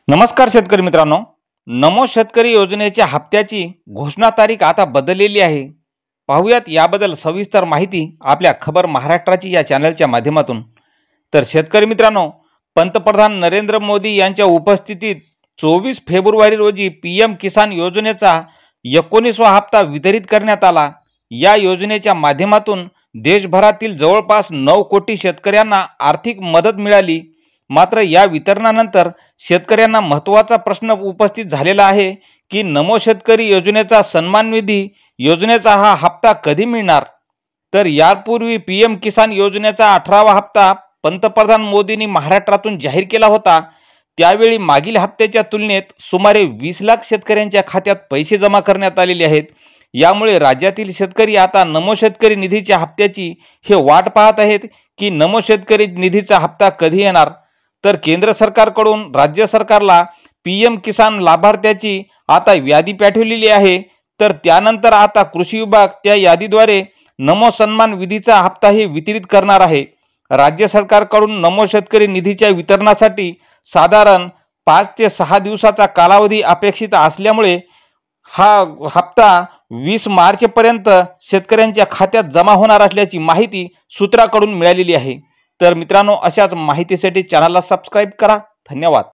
नमस्कार शेतकरी मित्रांनो, नमो शेतकरी योजनेच्या हप्त्याची घोषणा तारीख आता बदललेली आहे। पाहूयात याबद्दल सविस्तर माहिती आपल्या खबर महाराष्ट्राची या चॅनलच्या माध्यमातून। तर शेतकरी मित्रांनो, पंतप्रधान नरेंद्र मोदी यांच्या उपस्थितीत 24 फेब्रुवारी रोजी पीएम किसान योजनेचा 19वा हप्ता वितरित करण्यात आला। या योजनेच्या माध्यमातून देशभरातील जवळपास 9 कोटी शेतकऱ्यांना आर्थिक मदत मिळाली। मात्र या वितरणानंतर शेतकऱ्यांना महत्त्वाचा प्रश्न उपस्थित झालेला आहे की नमो शेतकरी योजनेचा सन्मान निधी योजनेचा हा हप्ता कधी मिळणार। तर यापूर्वी पीएम किसान योजनेचा 18वा हप्ता पंतप्रधान मोदींनी महाराष्ट्रातून जाहीर केला होता। त्यावेळी मागील हप्त्याच्या तुलनेत सुमारे 20 लाख शेतकऱ्यांच्या खात्यात पैसे जमा करण्यात आलेले आहेत। यामुळे राज्यातील शेतकरी आता नमो शेतकरी निधीच्या हप्त्याची हे वाट पाहत आहेत की नमो शेतकरी निधीचा हप्ता कधी येणार। तर केंद्र सरकारकडून राज्य सरकारला पीएम किसान लाभार्थ्याची आता यादी पाठवलेली आहे। तर त्यानंतर आता कृषी विभाग त्या यादीद्वारे नमो सन्मान निधीचा हप्ताही वितरित करणार आहे। राज्य सरकारकडून नमो शेतकरी निधीच्या वितरणासाठी साधारण 5 ते 6 दिवसाचा कालावधी अपेक्षित असल्यामुळे हा हप्ता 20 मार्चपर्यंत शेतकऱ्यांच्या खात्यात जमा होणार असल्याची माहिती सूत्राकडून मिळालेली आहे। तर मित्रांनो, अशाच माहितीसाठी चॅनलला सबस्क्राइब करा। धन्यवाद।